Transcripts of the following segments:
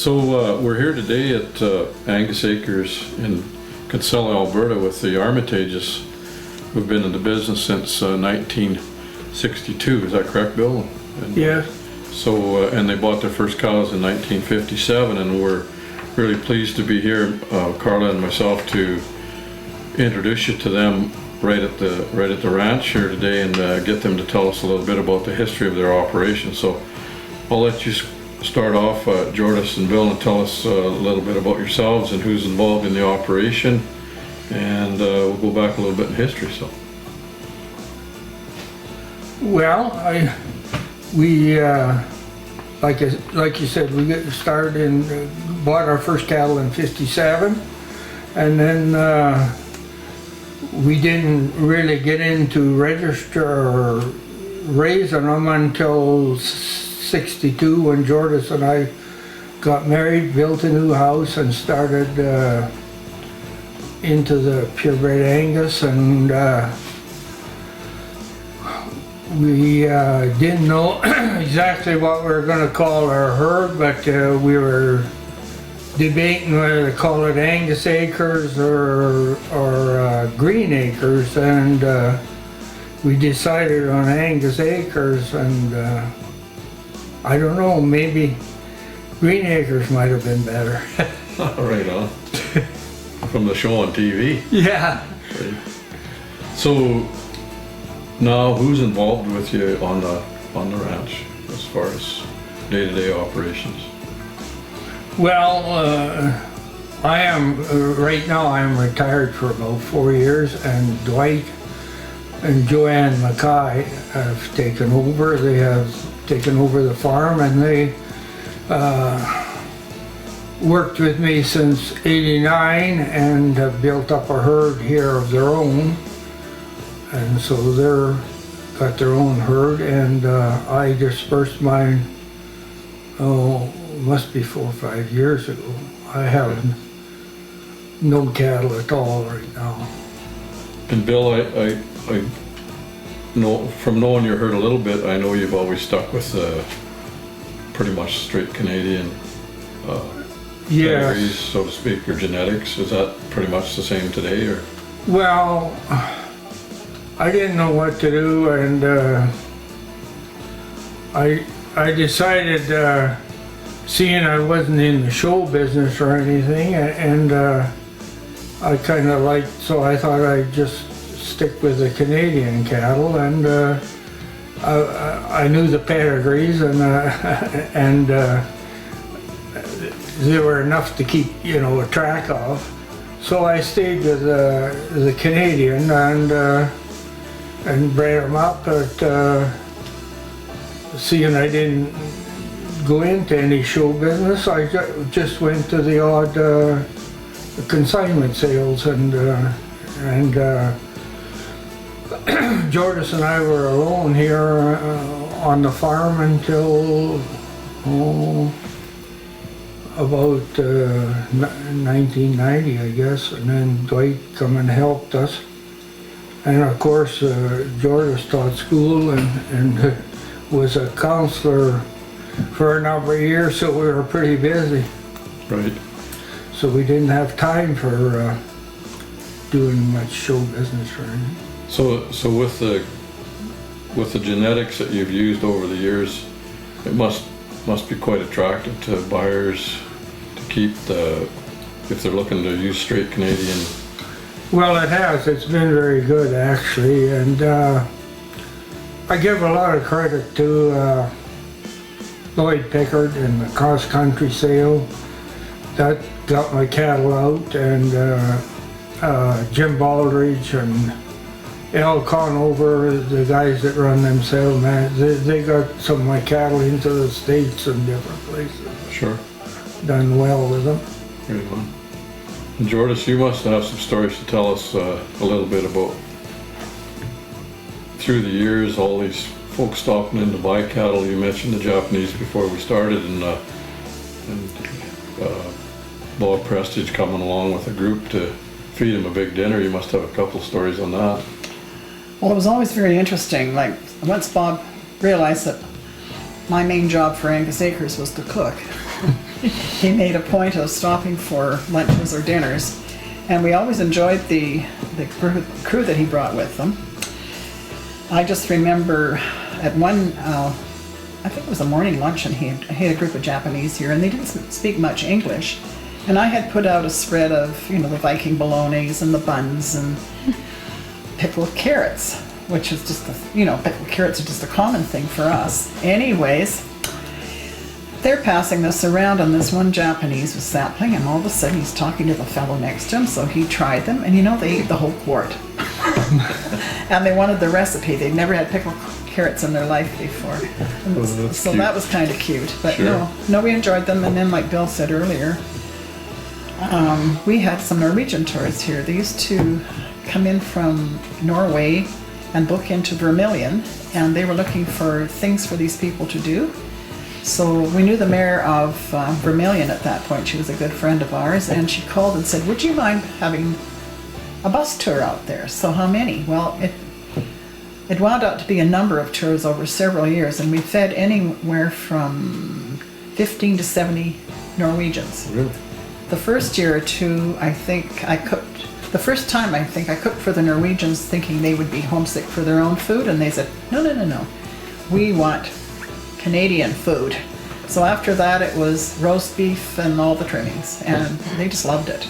So we're here today at Angus Acres in Kinsella, Alberta with the Armitages, who've been in the business since 1962. Is that correct, Bill? And, Yeah. So, and they bought their first cows in 1957, and we're really pleased to be here, Carla and myself, to introduce you to them right at the ranch here today, and get them to tell us a little bit about the history of their operation. So I'll let you start off, Jordis and Bill, and tell us a little bit about yourselves and who's involved in the operation, and we'll go back a little bit in history. So, Well, we like you said, we got started and bought our first cattle in '57, and then we didn't really get into register or raising them until '62 when Jordis and I got married, built a new house, and started into the purebred Angus, and we didn't know exactly what we were going to call our herd, but we were debating whether to call it Angus Acres or Green Acres, and we decided on Angus Acres, and I don't know, maybe Green Acres might have been better. right on. From the show on TV. Yeah. Right. So now, who's involved with you on the ranch as far as day-to-day operations? Well, I am right now. I am retired for about 4 years, and Dwight and Joanne Mackay have taken over. They have taken over the farm, and they worked with me since '89 and have built up a herd here of their own. And so they're got their own herd, and I dispersed mine, must be 4 or 5 years ago. I have no cattle at all right now. And Bill, I know from knowing your herd a little bit, I know you've always stuck with pretty much straight Canadian pedigrees, so to speak, or genetics. Is that pretty much the same today, or? Well, I didn't know what to do, and I decided, seeing I wasn't in the show business or anything, and I kind of liked, so I thought I'd just stick with the Canadian cattle, and I knew the pedigrees, and they were enough to keep, a track of. So I stayed with the Canadian, and bred them up, but seeing I didn't go into any show business, I just went to the odd consignment sales, and Jordis and I were alone here on the farm until about 1990, I guess, and then Dwight come and helped us. And of course, Jordis taught school and was a counselor for a number of years, so we were pretty busy. Right. So we didn't have time for doing much show business or anything. So with the genetics that you've used over the years, it must be quite attractive to buyers to keep if they're looking to use straight Canadian. Well, it has. It's been very good, actually, and I give a lot of credit to Lloyd Pickard and the cross-country sale that got my cattle out, and Jim Baldridge and Al Conover, the guys that run them sales, man, they got some of my cattle into the States and different places. Sure. Done well with them. Very well. And Jordis, you must have some stories to tell us a little bit about, through the years, all these folks stopping in to buy cattle. You mentioned the Japanese before we started, and Bob Prestige coming along with a group to feed him a big dinner. You must have a couple stories on that. Well, it was always very interesting. Like, once Bob realized that my main job for Angus Acres was to cook, he made a point of stopping for lunches or dinners, and we always enjoyed the crew that he brought with them. I just remember at one, I think it was a morning luncheon, he had a group of Japanese here, and they didn't speak much English. And I had put out a spread of, the Viking bolognas and the buns and pickled carrots, which is just, pickled carrots are just a common thing for us. Anyways, they're passing this around, and this one Japanese was sampling, and all of a sudden he's talking to the fellow next to him, so he tried them, and they ate the whole quart. And they wanted the recipe. They'd never had pickled carrots in their life before. So cute. that was kind of cute. But Sure. no, we enjoyed them. And then, like Bill said earlier, we had some Norwegian tourists here. They used to come in from Norway and book into Vermilion, and they were looking for things for these people to do. So we knew the mayor of Vermilion at that point. She was a good friend of ours, and she called and said, would you mind having a bus tour out there? So how many? Well, it wound out to be a number of tours over several years, and we fed anywhere from 15 to 70 Norwegians. Really? The first year or two, I think I cooked. The first time, I think I cooked for the Norwegians, thinking they would be homesick for their own food, and they said, no. We want Canadian food. So after that, it was roast beef and all the trimmings, and they just loved it.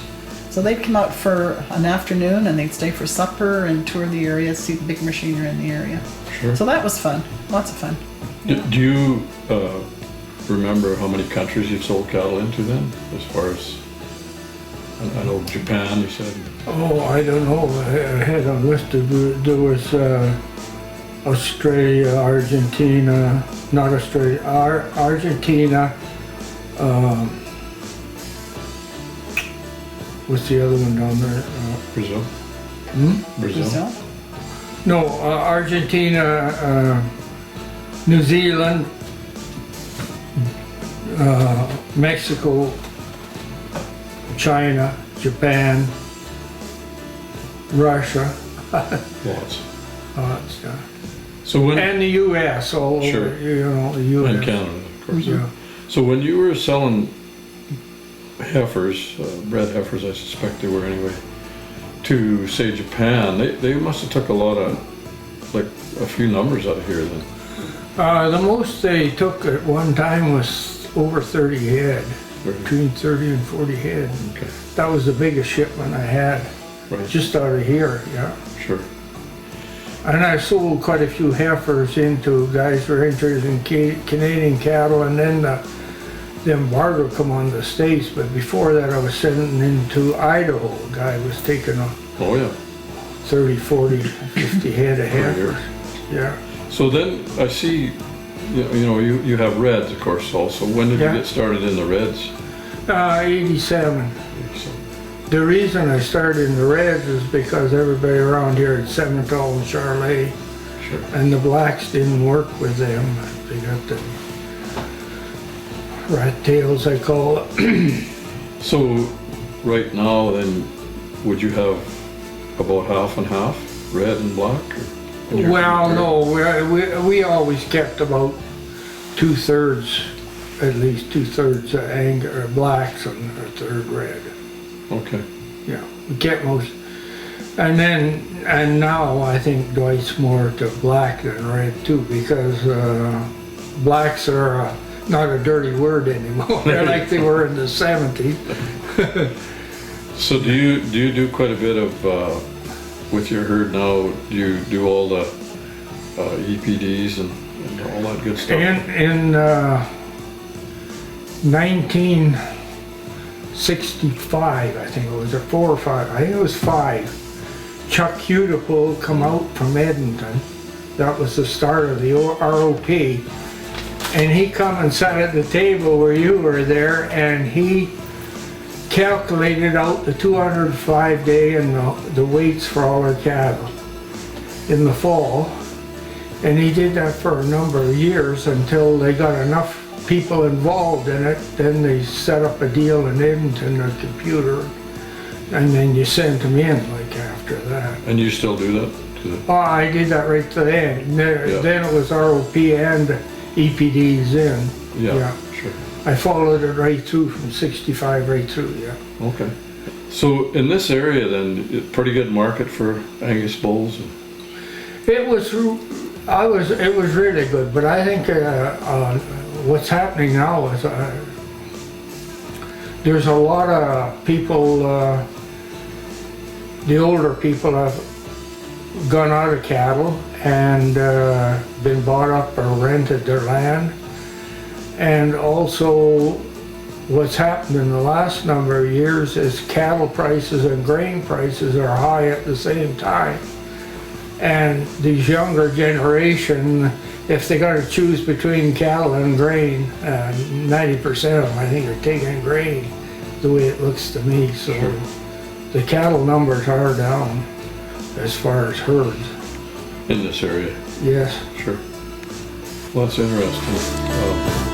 So they'd come out for an afternoon, and they'd stay for supper and tour the area, see the big machinery in the area. Sure. So that was fun, lots of fun. Do you remember how many countries you've sold cattle into then, as far as, I know Japan, you said? Oh, I don't know. I had them listed. There was Australia, Argentina, not Australia, Argentina. What's the other one down there? Brazil? Brazil? No, Argentina, New Zealand, Mexico, China, Japan, Russia. Lots. Yeah. So when, And the U.S. all over, Sure. the U.S. and Canada, of course. Yeah. So when you were selling heifers, bred heifers I suspect they were anyway, to say Japan, they must have took a lot of, like a few numbers out of here then. The most they took at one time was over 30 head, between 30 and 40 head. Okay, That was the biggest shipment I had, right, just out of here, yeah. sure. And I sold quite a few heifers into guys who were interested in Canadian cattle, and then the embargo come on the States, but before that I was sending into Idaho. A guy was taking a Oh yeah. 30, 40, 50 head of heifers. Yeah. So then I see, you have reds, of course, also. When did Yeah. you get started in the reds? 87. The reason I started in the reds is because everybody around here had Simmental and Charlet, Sure. and the blacks didn't work with them. They got the rat tails, I call it. So right now then, would you have about half and half, red and black? Or in your- Well, no, we always kept about 2/3, at least 2/3 blacks and a third red. Okay, Yeah, we kept most. And now I think Dwight's more to black than red too, because blacks are not a dirty word anymore. They're like they were in the 70s. so do you do quite a bit of, with your herd now, do you do all the EPDs and all that good stuff? In 1965, I think it was, or 4 or 5, I think it was 5, Chuck Hudipole come out from Edmonton. That was the start of the ROP. And he come and sat at the table where you were there, and he calculated out the 205 day and the weights for all our cattle in the fall. And he did that for a number of years until they got enough people involved in it. Then they set up a deal in Edmonton, a computer, and then you sent them in like after that. And you still do that? Oh, I did that right to the end. Yeah. Then it was ROP and EPDs in. Yeah, sure. I followed it right through from 65 right through, yeah. Okay. So in this area then, pretty good market for Angus bulls? It was really good, but I think what's happening now is there's a lot of people, the older people have gone out of cattle and been bought up or rented their land. And also what's happened in the last number of years is cattle prices and grain prices are high at the same time. And these younger generation, if they got to choose between cattle and grain, 90% of them I think are taking grain, the way it looks to me. So the cattle numbers are down as far as herds. In this area? Yes. Sure. Well, that's interesting.